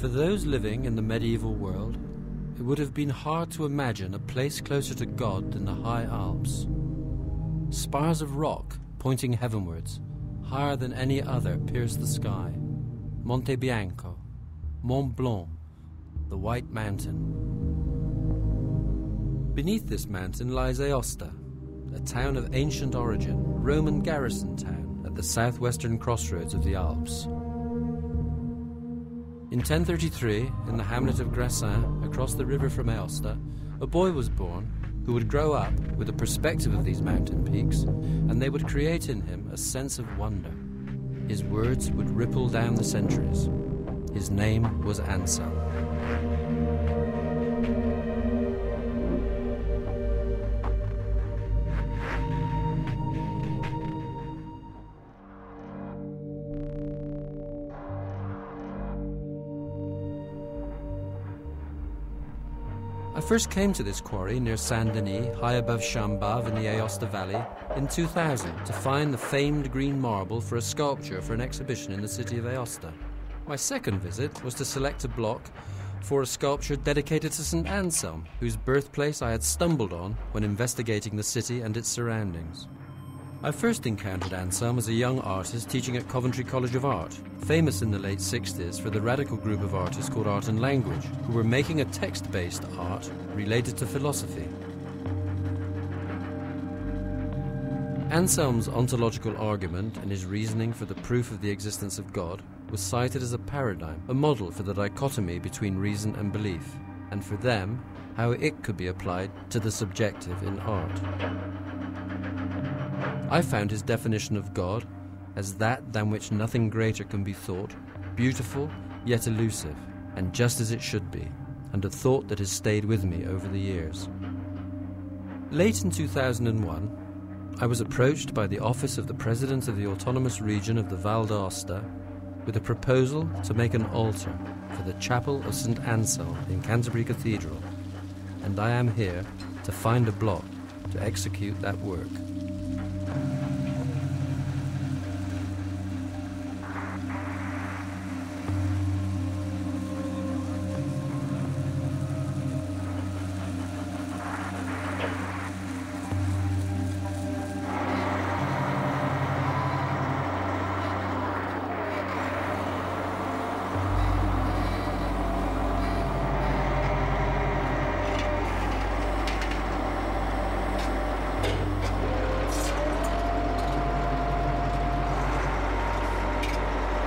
For those living in the medieval world, it would have been hard to imagine a place closer to God than the High Alps. Spires of rock pointing heavenwards, higher than any other, pierce the sky. Monte Bianco, Mont Blanc, the White Mountain. Beneath this mountain lies Aosta, a town of ancient origin, Roman garrison town at the southwestern crossroads of the Alps. In 1033, in the hamlet of Grassin, across the river from Aosta, a boy was born who would grow up with a perspective of these mountain peaks, and they would create in him a sense of wonder. His words would ripple down the centuries. His name was Anselm. I first came to this quarry near Saint-Denis, high above Chambave in the Aosta Valley, in 2000 to find the famed green marble for a sculpture for an exhibition in the city of Aosta. My second visit was to select a block for a sculpture dedicated to St. Anselm, whose birthplace I had stumbled on when investigating the city and its surroundings. I first encountered Anselm as a young artist teaching at Coventry College of Art, famous in the late 60s for the radical group of artists called Art and Language, who were making a text-based art related to philosophy. Anselm's ontological argument and his reasoning for the proof of the existence of God was cited as a paradigm, a model for the dichotomy between reason and belief, and for them, how it could be applied to the subjective in art. I found his definition of God as that than which nothing greater can be thought, beautiful yet elusive, and just as it should be, and a thought that has stayed with me over the years. Late in 2001, I was approached by the office of the President of the Autonomous Region of the Val d'Aosta with a proposal to make an altar for the Chapel of St. Anselm in Canterbury Cathedral, and I am here to find a block to execute that work.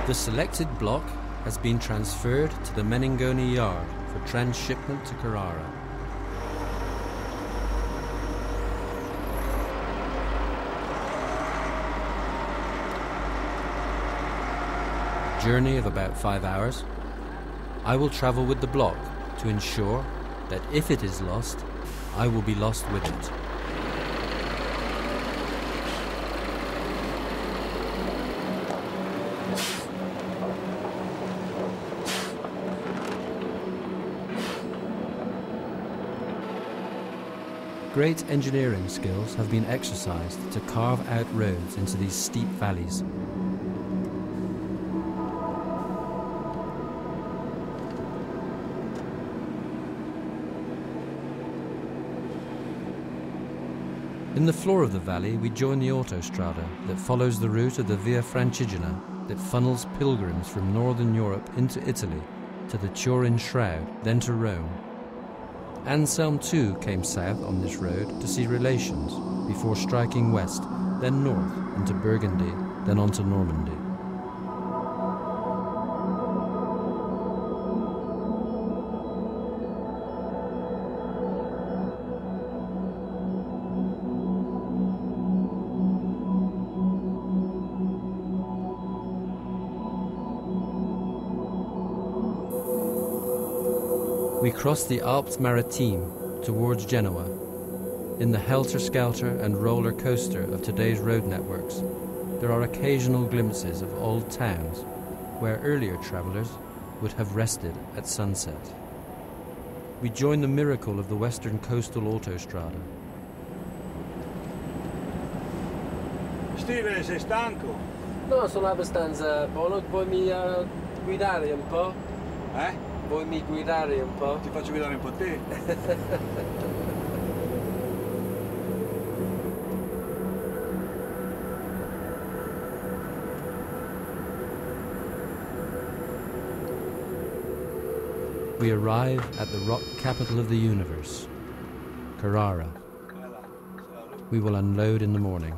The selected block has been transferred to the Meningoni yard for transshipment to Carrara. Journey of about 5 hours. I will travel with the block to ensure that if it is lost, I will be lost with it. Great engineering skills have been exercised to carve out roads into these steep valleys. In the floor of the valley, we join the autostrada that follows the route of the Via Francigena that funnels pilgrims from northern Europe into Italy, to the Turin Shroud, then to Rome. Anselm too came south on this road to see relations, before striking west, then north into Burgundy, then on to Normandy. We cross the Alpes Maritimes towards Genoa. In the helter-skelter and roller coaster of today's road networks, there are occasional glimpses of old towns where earlier travellers would have rested at sunset. We join the miracle of the western coastal autostrada. Steven, sei stanco? No, sono abbastanza buono, puoi guidare un po'? Eh? Vuoi mi guidare un po'? Ti faccio guidare un po' te. We arrive at the rock capital of the universe, Carrara. We will unload in the morning.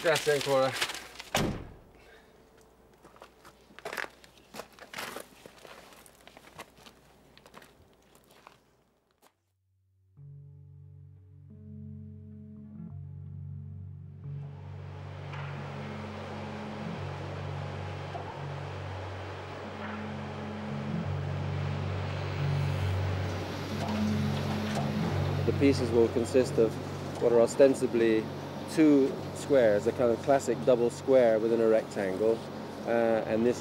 Grazie ancora. The pieces will consist of what are ostensibly two squares, a kind of classic double square within a rectangle, and this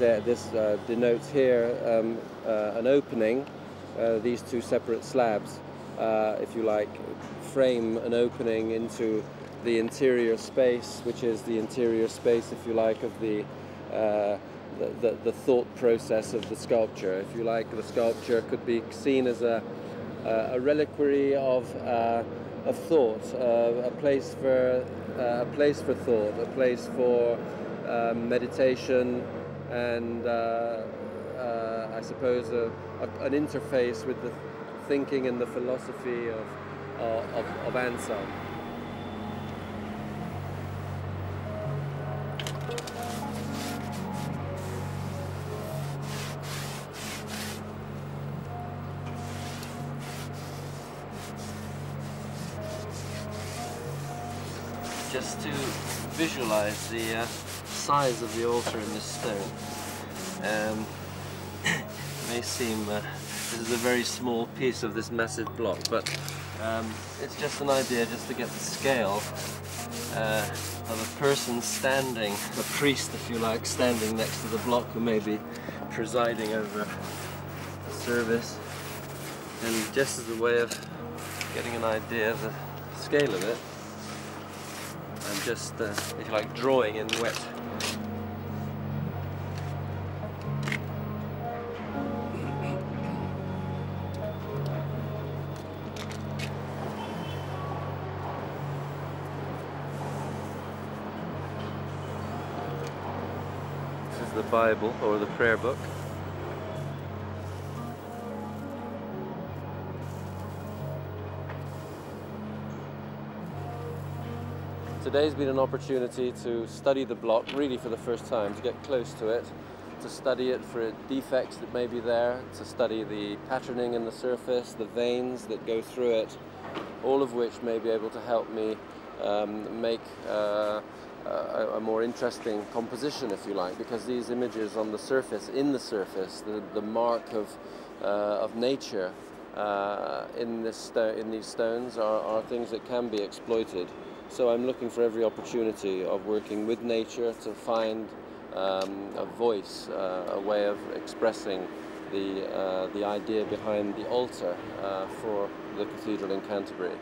denotes here an opening. These two separate slabs, if you like, frame an opening into the interior space, which is the interior space, if you like, of the thought process of the sculpture. If you like, the sculpture could be seen as a reliquary of thought, a place for thought, a place for meditation, and I suppose an interface with the thinking and the philosophy of Anselm. Just to visualize the size of the altar in this stone. It may seem this is a very small piece of this massive block, but it's just an idea just to get the scale of a person standing, a priest if you like, standing next to the block who may be presiding over the service, and just as a way of getting an idea of the scale of it, I'm just, if you like, drawing in wet. This is the Bible, or the prayer book. Today's been an opportunity to study the block really for the first time, to get close to it, to study it for defects that may be there, to study the patterning in the surface, the veins that go through it, all of which may be able to help me make a more interesting composition, if you like, because these images on the surface, in the surface, the mark of nature in these stones are things that can be exploited. So I'm looking for every opportunity of working with nature to find a voice, a way of expressing the idea behind the altar for the cathedral in Canterbury.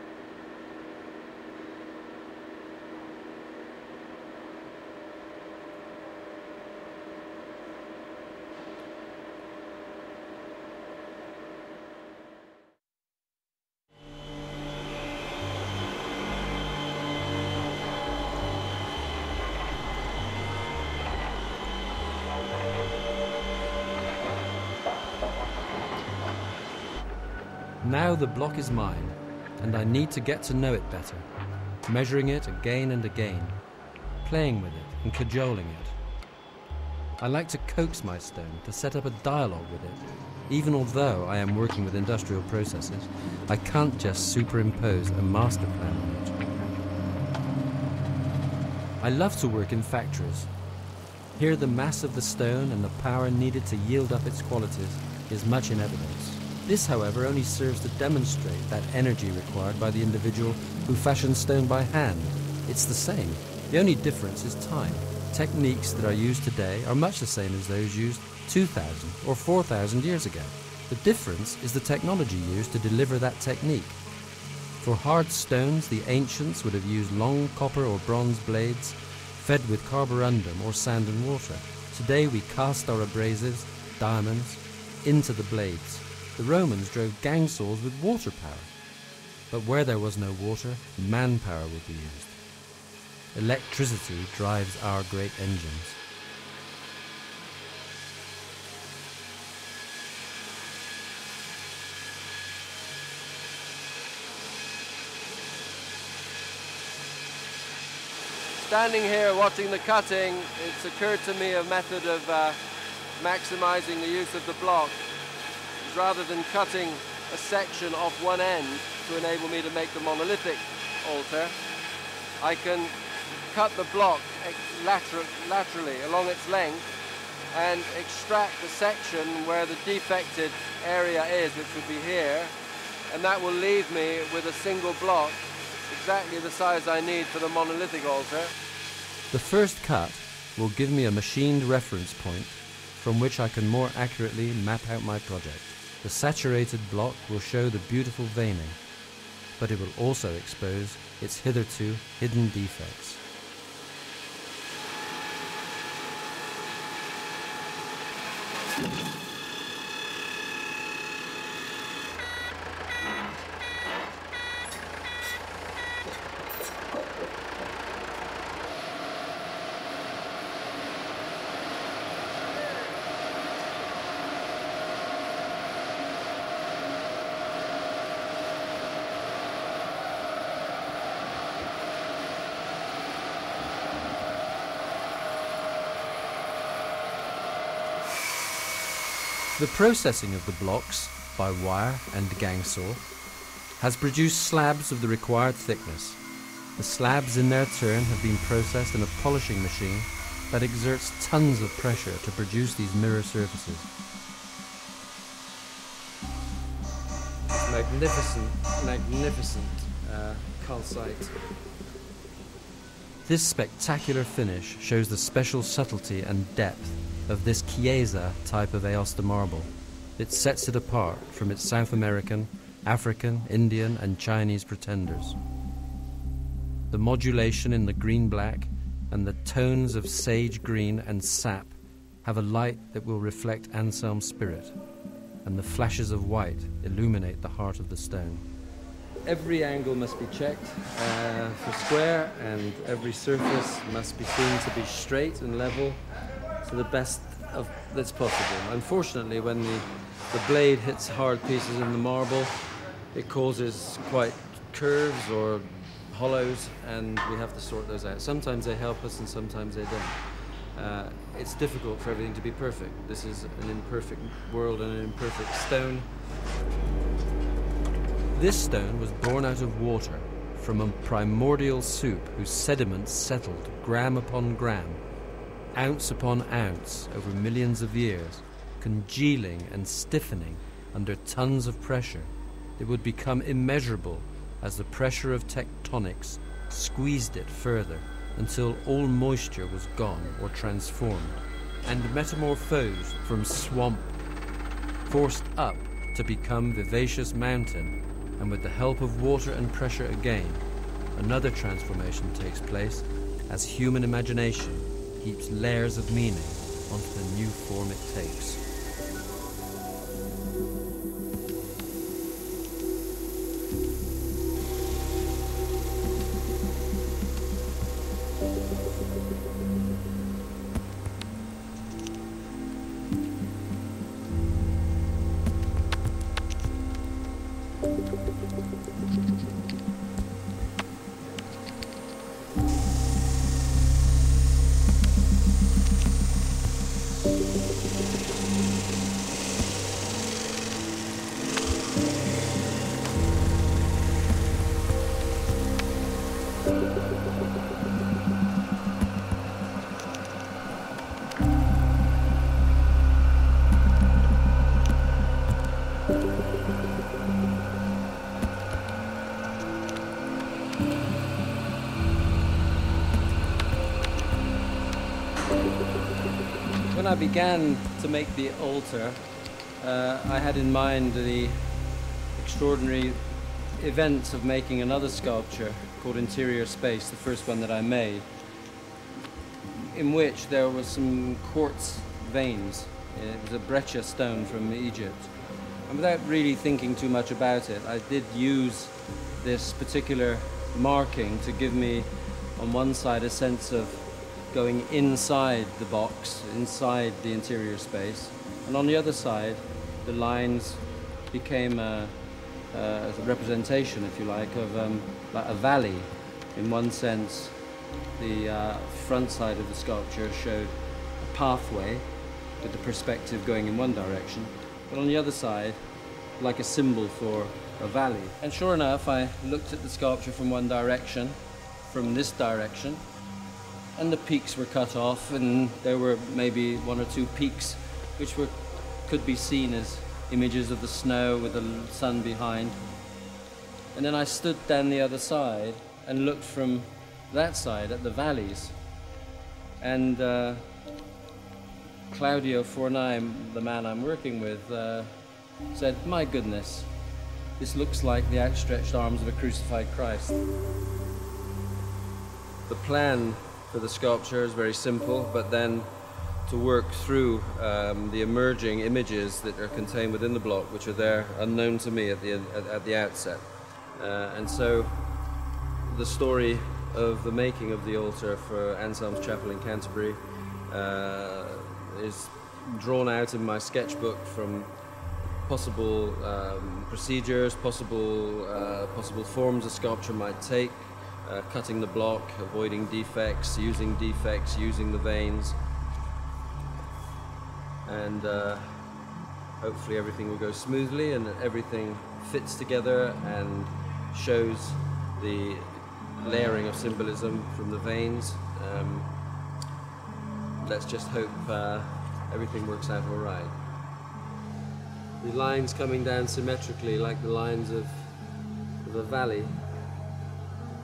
Now the block is mine, and I need to get to know it better, measuring it again and again, playing with it and cajoling it. I like to coax my stone, to set up a dialogue with it. Even although I am working with industrial processes, I can't just superimpose a master plan on it. I love to work in factories. Here the mass of the stone and the power needed to yield up its qualities is much in evidence. This, however, only serves to demonstrate that energy required by the individual who fashions stone by hand. It's the same. The only difference is time. Techniques that are used today are much the same as those used 2,000 or 4,000 years ago. The difference is the technology used to deliver that technique. For hard stones, the ancients would have used long copper or bronze blades fed with carborundum or sand and water. Today we cast our abrasives, diamonds, into the blades. The Romans drove gang saws with water power. But where there was no water, manpower would be used. Electricity drives our great engines. Standing here watching the cutting, it's occurred to me a method of maximizing the use of the block. Rather than cutting a section off one end to enable me to make the monolithic altar, I can cut the block laterally along its length and extract the section where the defected area is, which would be here, and that will leave me with a single block exactly the size I need for the monolithic altar. The first cut will give me a machined reference point from which I can more accurately map out my project. The saturated block will show the beautiful veining, but it will also expose its hitherto hidden defects. The processing of the blocks by wire and gang saw has produced slabs of the required thickness. The slabs in their turn have been processed in a polishing machine that exerts tons of pressure to produce these mirror surfaces. Magnificent calcite. This spectacular finish shows the special subtlety and depth of this Chiesa type of Aosta marble. It sets it apart from its South American, African, Indian and Chinese pretenders. The modulation in the green-black and the tones of sage green and sap have a light that will reflect Anselm's spirit, and the flashes of white illuminate the heart of the stone. Every angle must be checked for square, and every surface must be seen to be straight and level to the best that's possible. Unfortunately, when the blade hits hard pieces in the marble, it causes quite curves or hollows, and we have to sort those out. Sometimes they help us and sometimes they don't. It's difficult for everything to be perfect. This is an imperfect world and an imperfect stone. This stone was born out of water from a primordial soup whose sediments settled gram upon gram, ounce upon ounce over millions of years, congealing and stiffening under tons of pressure. It would become immeasurable as the pressure of tectonics squeezed it further until all moisture was gone or transformed, and metamorphosed from swamp, forced up to become vivacious mountain, and with the help of water and pressure again, another transformation takes place as human imagination heaps layers of meaning onto the new form it takes. When I began to make the altar, I had in mind the extraordinary event of making another sculpture called Interior Space, the first one that I made, in which there was some quartz veins. It was a breccia stone from Egypt. And without really thinking too much about it, I did use this particular marking to give me, on one side, a sense of going inside the box, inside the interior space, and on the other side, the lines became a representation, if you like, of like a valley. In one sense, the front side of the sculpture showed a pathway with the perspective going in one direction, but on the other side, like a symbol for a valley. And sure enough, I looked at the sculpture from one direction, from this direction, and the peaks were cut off, and there were maybe one or two peaks which could be seen as images of the snow with the sun behind. And then I stood down the other side and looked from that side at the valleys. And Claudio Fornai, the man I'm working with, said, "My goodness, this looks like the outstretched arms of a crucified Christ." The plan for the sculpture is very simple, but then to work through the emerging images that are contained within the block, which are there unknown to me at the outset. And so the story of the making of the altar for Anselm's Chapel in Canterbury is drawn out in my sketchbook from possible procedures, possible forms a sculpture might take, cutting the block, avoiding defects, using the veins, and hopefully everything will go smoothly and everything fits together and shows the layering of symbolism from the veins. Let's just hope everything works out all right. The lines coming down symmetrically like the lines of a valley,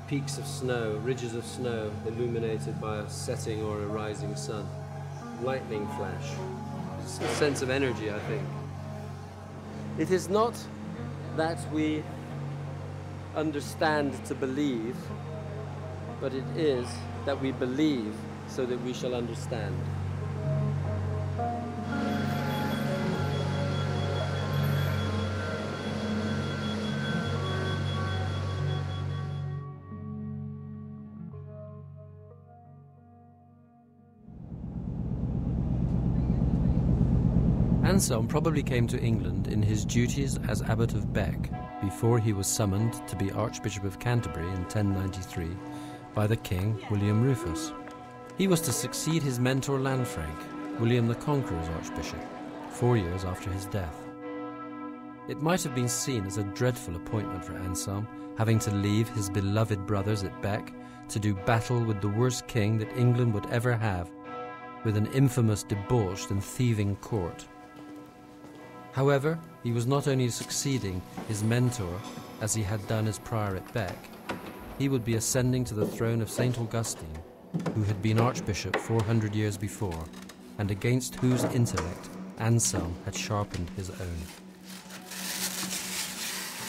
peaks of snow, ridges of snow illuminated by a setting or a rising sun, lightning flash. It's a sense of energy, I think. It is not that we understand to believe, but it is that we believe so that we shall understand. Anselm probably came to England in his duties as Abbot of Bec before he was summoned to be Archbishop of Canterbury in 1093 by the King, William Rufus. He was to succeed his mentor Lanfranc, William the Conqueror's Archbishop, 4 years after his death. It might have been seen as a dreadful appointment for Anselm, having to leave his beloved brothers at Bec to do battle with the worst king that England would ever have, with an infamous, debauched and thieving court. However, he was not only succeeding his mentor as he had done as prior at Bec, he would be ascending to the throne of St. Augustine, who had been Archbishop 400 years before, and against whose intellect Anselm had sharpened his own.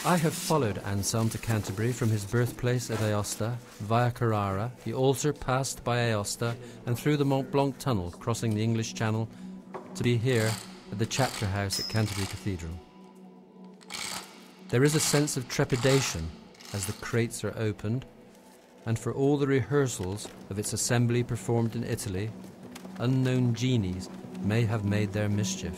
I have followed Anselm to Canterbury from his birthplace at Aosta, via Carrara, the altar passed by Aosta, and through the Mont Blanc tunnel crossing the English Channel, to be here at the chapter house at Canterbury Cathedral. There is a sense of trepidation as the crates are opened, and for all the rehearsals of its assembly performed in Italy, unknown genies may have made their mischief.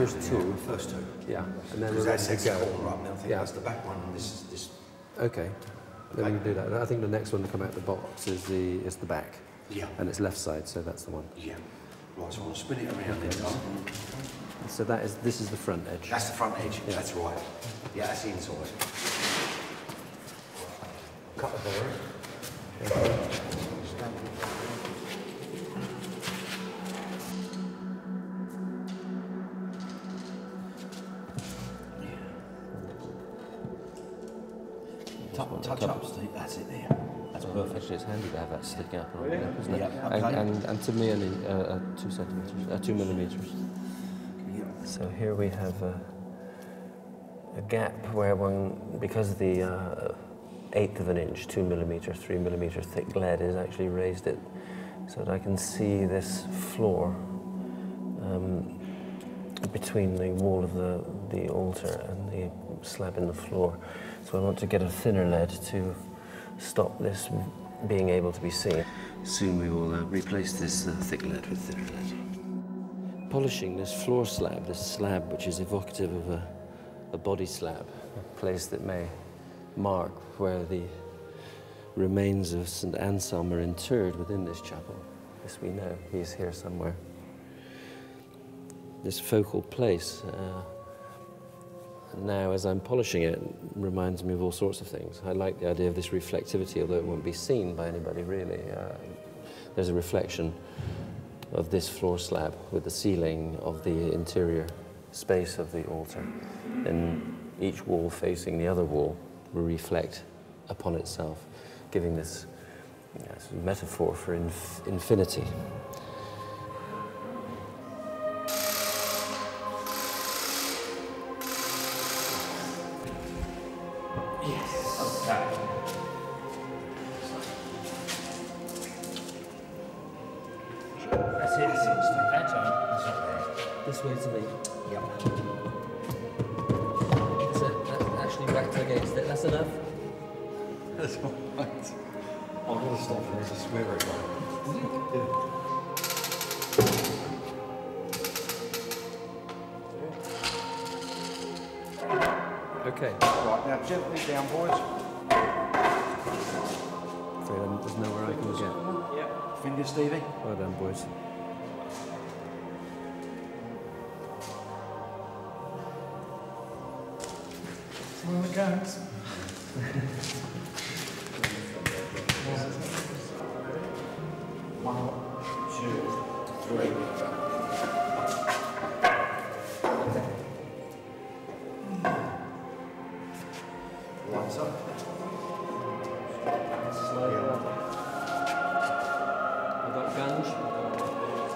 first two. First two. Yeah, and then Because we're that's ready to the go. corner up, and I think that's the back one, and this is this. Okay, then we can do that. I think the next one to come out the box is the back. Yeah. And it's left side, so that's the one. Yeah. Right, so I want to spin it around then. So this is the front edge. That's the front edge. Yeah. That's right. Yeah, that's the inside. Cut the bearing. Touch up, Steve. That's it there. That's perfect. Actually, it's handy to have that sticking up on there, isn't it? Yeah, okay. And to me, 2 centimeters, 2 millimeters. Yeah. So here we have a gap where because the 1/8 of an inch, 2 millimeter, 3 millimeter thick lead is actually raised it so that I can see this floor between the wall of the altar and the slab in the floor. So I want to get a thinner lead to stop this being able to be seen. Soon we will replace this thick lead with thinner lead. Polishing this floor slab, this slab which is evocative of a body slab, a place that may mark where the remains of St. Anselm are interred within this chapel. This we know, he's here somewhere. This focal place, now as I'm polishing it, reminds me of all sorts of things. I like the idea of this reflectivity, although it won't be seen by anybody really. There's a reflection of this floor slab with the ceiling of the interior space of the altar. And each wall facing the other wall will reflect upon itself, giving this metaphor for infinity. This way to me. Yep. That's it. That's actually whacked against it. That's enough. That's all right. I'm going to stop there to swear it, Okay. Right, now gently down, boys. Afraid there's nowhere I can get. Yep. Fingers, Stevie. Well done, boys. Well, it goes. One, two, three. Lights up. Slide up. I've got gunge.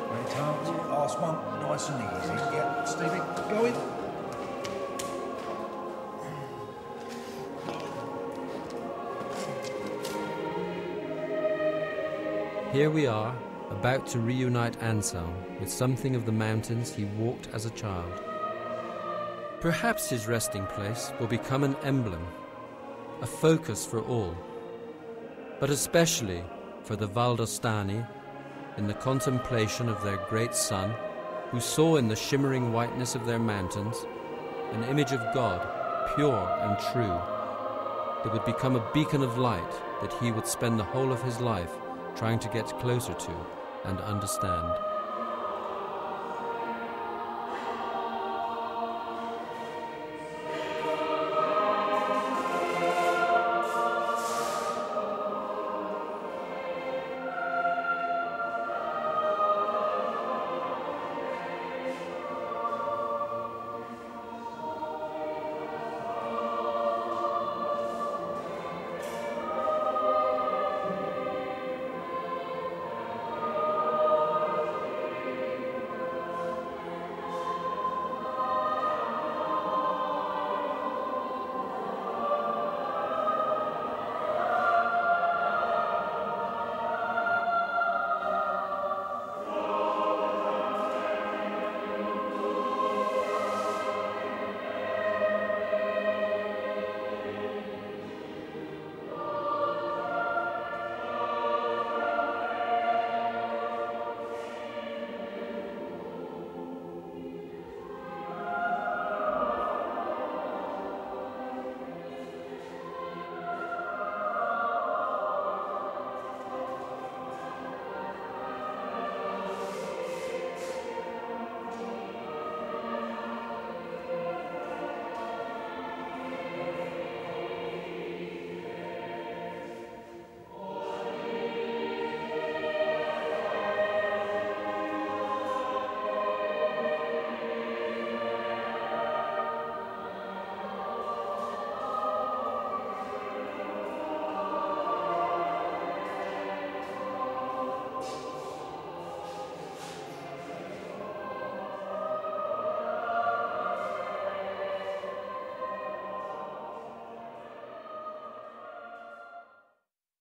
Ready, Tom? Last one. Nice and easy. Yeah, Stevie, go in. Here we are, about to reunite Anselm with something of the mountains he walked as a child. Perhaps his resting place will become an emblem, a focus for all, but especially for the Valdostani in the contemplation of their great son, who saw in the shimmering whiteness of their mountains an image of God, pure and true, that would become a beacon of light that he would spend the whole of his life trying to get closer to and understand.